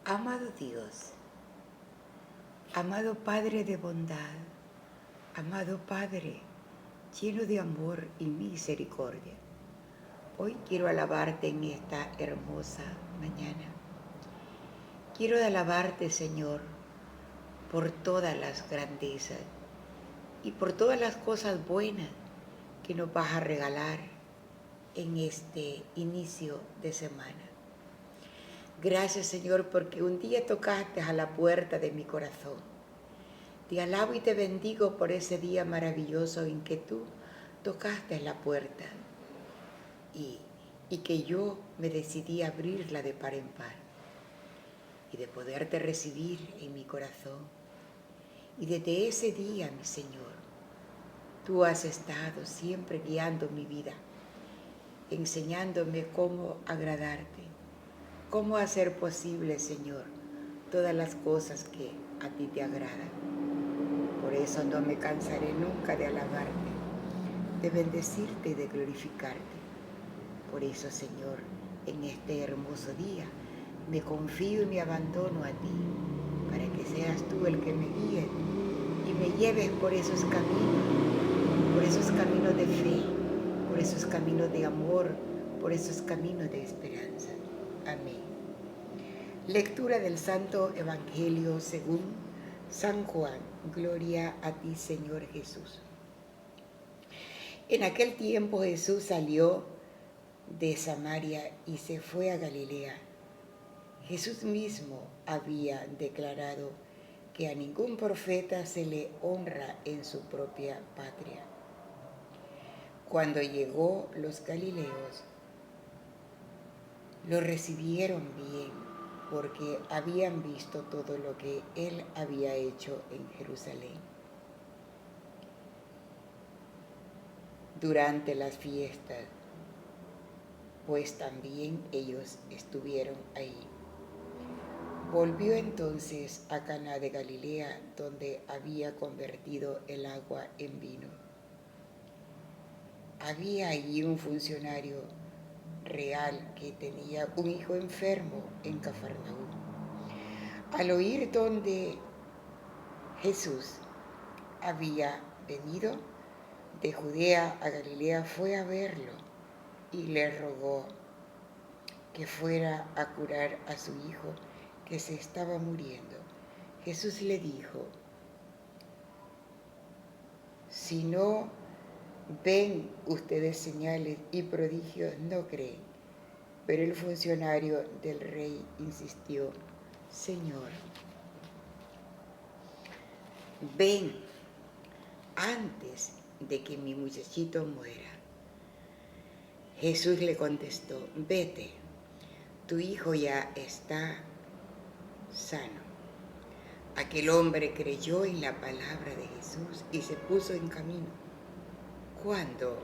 Amado Dios, amado Padre de bondad, amado Padre lleno de amor y misericordia, hoy quiero alabarte en esta hermosa mañana. Quiero alabarte, Señor, por todas las grandezas y por todas las cosas buenas que nos vas a regalar en este inicio de semana. Gracias, Señor, porque un día tocaste a la puerta de mi corazón. Te alabo y te bendigo por ese día maravilloso en que tú tocaste la puerta y que yo me decidí a abrirla de par en par y de poderte recibir en mi corazón. Y desde ese día, mi Señor, tú has estado siempre guiando mi vida, enseñándome cómo agradarte, cómo hacer posible, Señor, todas las cosas que a ti te agradan. Por eso no me cansaré nunca de alabarte, de bendecirte y de glorificarte. Por eso, Señor, en este hermoso día, me confío y me abandono a ti, para que seas tú el que me guíe y me lleves por esos caminos de fe, por esos caminos de amor, por esos caminos de esperanza. Amén. Lectura del Santo Evangelio según San Juan. Gloria a ti, Señor Jesús. En aquel tiempo Jesús salió de Samaria y se fue a Galilea. Jesús mismo había declarado que a ningún profeta se le honra en su propia patria. Cuando llegó, los galileos lo recibieron bien, porque habían visto todo lo que él había hecho en Jerusalén. Durante las fiestas, pues también ellos estuvieron ahí. Volvió entonces a Caná de Galilea, donde había convertido el agua en vino. Había allí un funcionario real que tenía un hijo enfermo en Cafarnaúm. Al oír donde Jesús había venido de Judea a Galilea, fue a verlo y le rogó que fuera a curar a su hijo, que se estaba muriendo. Jesús le dijo: si no ven ustedes señales y prodigios, no creen. Pero el funcionario del rey insistió: Señor, ven antes de que mi muchachito muera. Jesús le contestó: vete, tu hijo ya está sano. Aquel hombre creyó en la palabra de Jesús y se puso en camino. Cuando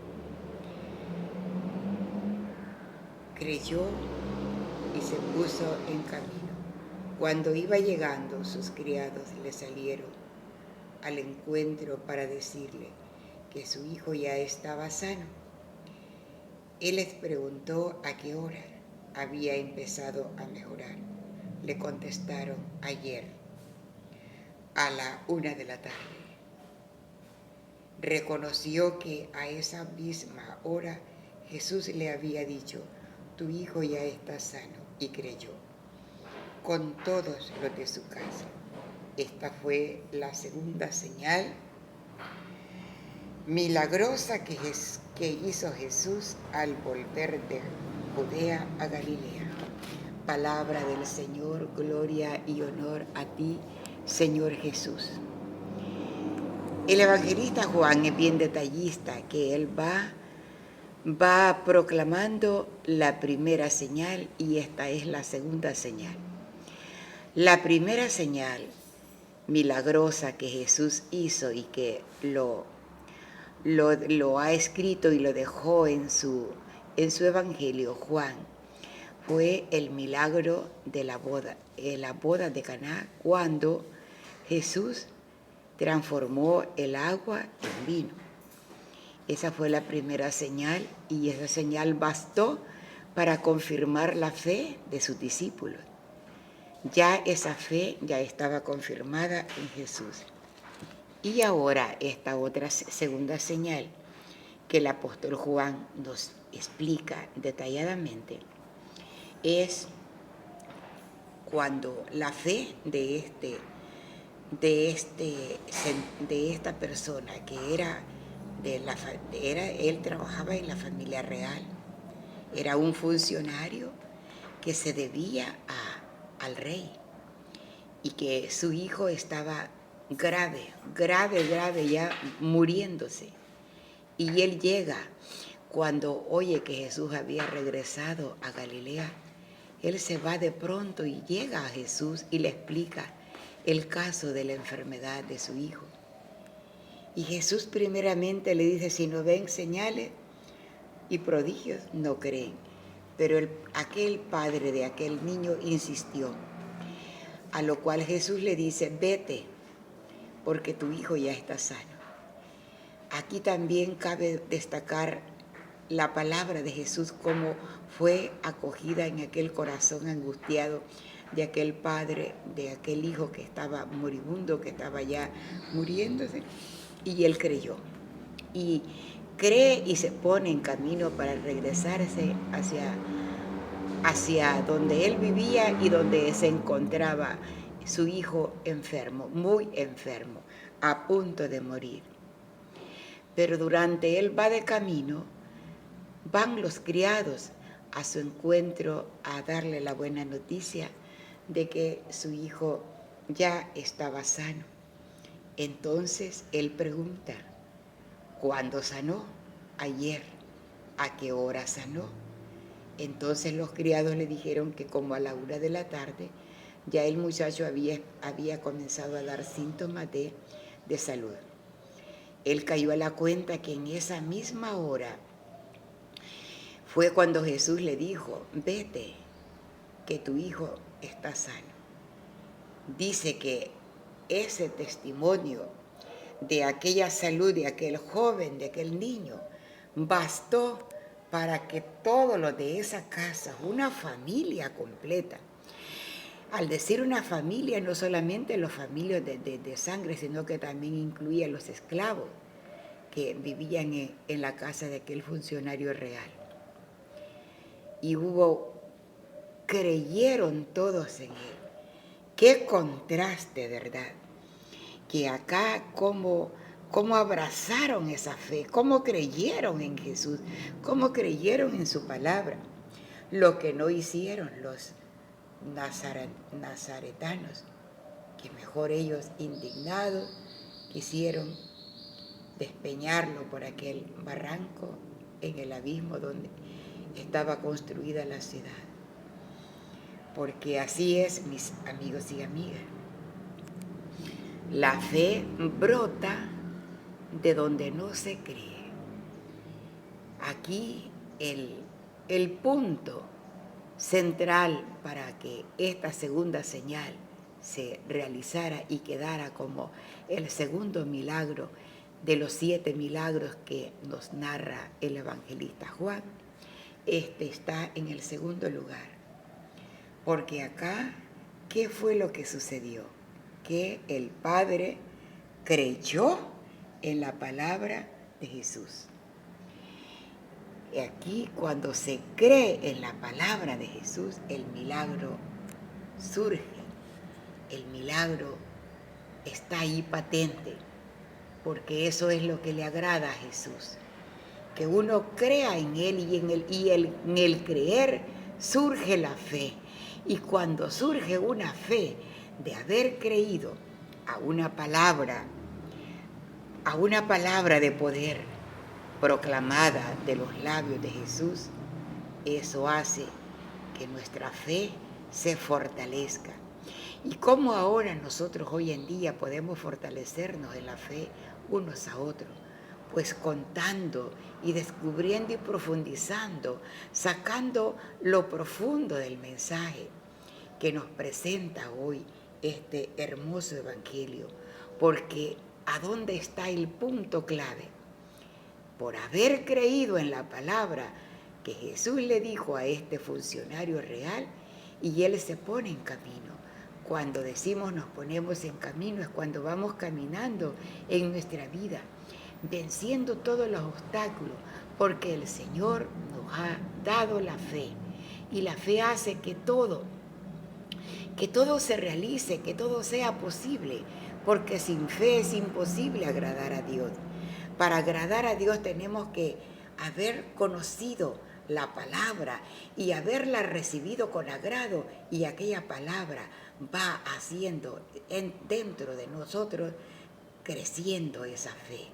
creyó y se puso en camino, cuando iba llegando, sus criados le salieron al encuentro para decirle que su hijo ya estaba sano. Él les preguntó a qué hora había empezado a mejorar. Le contestaron: ayer, a la 1 de la tarde. Reconoció que a esa misma hora Jesús le había dicho: tu hijo ya está sano, y creyó con todos los de su casa. Esta fue la segunda señal milagrosa que hizo Jesús al volver de Judea a Galilea. Palabra del Señor, gloria y honor a ti, Señor Jesús. El evangelista Juan es bien detallista, que él va proclamando la primera señal y esta es la segunda señal. La primera señal milagrosa que Jesús hizo y que lo ha escrito y lo dejó en su evangelio Juan, fue el milagro de la boda de Caná, cuando Jesús transformó el agua en vino. Esa fue la primera señal y esa señal bastó para confirmar la fe de sus discípulos. Ya esa fe ya estaba confirmada en Jesús. Y ahora esta otra segunda señal que el apóstol Juan nos explica detalladamente es cuando la fe de esta persona que él trabajaba en la familia real, era un funcionario que se debía al rey y que su hijo estaba grave ya muriéndose. Y él llega cuando oye que Jesús había regresado a Galilea. Él se va de pronto y llega a Jesús y le explica el caso de la enfermedad de su hijo. Y Jesús primeramente le dice, si no ven señales y prodigios, no creen. Pero aquel padre de aquel niño insistió, a lo cual Jesús le dice, vete, porque tu hijo ya está sano. Aquí también cabe destacar la palabra de Jesús, como fue acogida en aquel corazón angustiado de aquel padre, de aquel hijo que estaba moribundo, que estaba ya muriéndose, y él creyó. Y cree y se pone en camino para regresarse hacia donde él vivía y donde se encontraba su hijo enfermo, muy enfermo, a punto de morir. Pero durante él va de camino, van los criados a su encuentro a darle la buena noticia de que su hijo ya estaba sano. Entonces él pregunta, ¿cuándo sanó? Ayer. ¿A qué hora sanó? Entonces los criados le dijeron que como a la 1 de la tarde ya el muchacho había comenzado a dar síntomas de salud. Él cayó a la cuenta que en esa misma hora fue cuando Jesús le dijo, vete, que tu hijo está sano. Dice que ese testimonio de aquella salud, de aquel joven, de aquel niño, bastó para que todos los de esa casa, una familia completa, al decir una familia, no solamente los familias de sangre, sino que también incluía los esclavos que vivían en la casa de aquel funcionario real. Y creyeron todos en él. Qué contraste, ¿verdad? Que acá cómo abrazaron esa fe, cómo creyeron en Jesús, cómo creyeron en su palabra. Lo que no hicieron los nazaretanos, que mejor ellos indignados quisieron despeñarlo por aquel barranco en el abismo donde estaba construida la ciudad. Porque así es, mis amigos y amigas. La fe brota de donde no se cree. Aquí el punto central para que esta segunda señal se realizara y quedara como el segundo milagro de los 7 milagros que nos narra el evangelista Juan, está en el segundo lugar. Porque acá, ¿qué fue lo que sucedió? Que el Padre creyó en la palabra de Jesús. Y aquí, cuando se cree en la palabra de Jesús, el milagro surge. El milagro está ahí patente, porque eso es lo que le agrada a Jesús. Que uno crea en Él y en el creer surge la fe. Y cuando surge una fe de haber creído a una palabra de poder proclamada de los labios de Jesús, eso hace que nuestra fe se fortalezca. ¿Y cómo ahora nosotros hoy en día podemos fortalecernos en la fe unos a otros? Pues contando y descubriendo y profundizando, sacando lo profundo del mensaje que nos presenta hoy este hermoso evangelio. Porque ¿a dónde está el punto clave? Por haber creído en la palabra que Jesús le dijo a este funcionario real, y él se pone en camino. Cuando decimos nos ponemos en camino es cuando vamos caminando en nuestra vida, venciendo todos los obstáculos, porque el Señor nos ha dado la fe. Y la fe hace que todo se realice, que todo sea posible, porque sin fe es imposible agradar a Dios. Para agradar a Dios tenemos que haber conocido la palabra y haberla recibido con agrado, y aquella palabra va haciendo dentro de nosotros creciendo esa fe.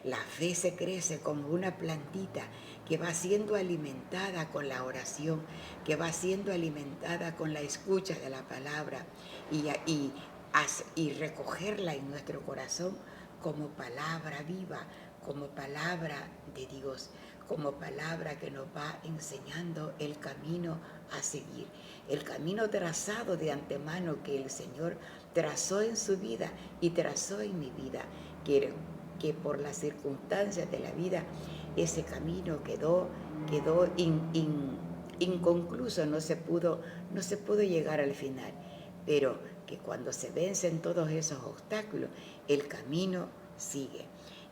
La fe se crece como una plantita que va siendo alimentada con la oración, que va siendo alimentada con la escucha de la palabra y recogerla en nuestro corazón como palabra viva, como palabra de Dios, como palabra que nos va enseñando el camino a seguir, el camino trazado de antemano que el Señor trazó en su vida y trazó en mi vida, que por las circunstancias de la vida ese camino quedó inconcluso, no se pudo llegar al final, pero que cuando se vencen todos esos obstáculos, el camino sigue,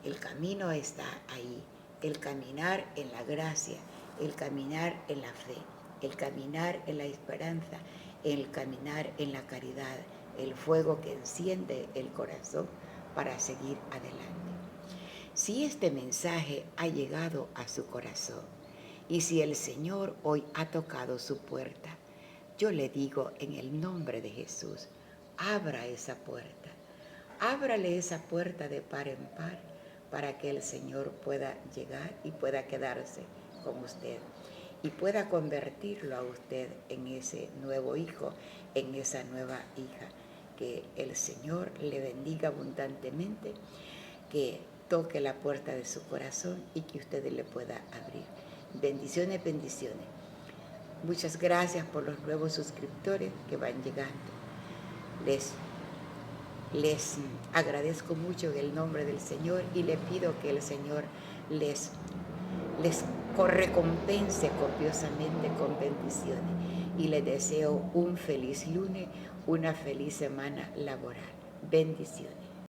el camino está ahí, el caminar en la gracia, el caminar en la fe, el caminar en la esperanza, el caminar en la caridad, el fuego que enciende el corazón para seguir adelante. Si este mensaje ha llegado a su corazón y si el Señor hoy ha tocado su puerta, yo le digo en el nombre de Jesús, abra esa puerta, ábrale esa puerta de par en par para que el Señor pueda llegar y pueda quedarse con usted y pueda convertirlo a usted en ese nuevo hijo, en esa nueva hija. Que el Señor le bendiga abundantemente, que toque la puerta de su corazón y que usted le pueda abrir. Bendiciones, bendiciones. Muchas gracias por los nuevos suscriptores que van llegando. Les agradezco mucho en el nombre del Señor y le pido que el Señor les recompense copiosamente con bendiciones. Y les deseo un feliz lunes, una feliz semana laboral. Bendiciones.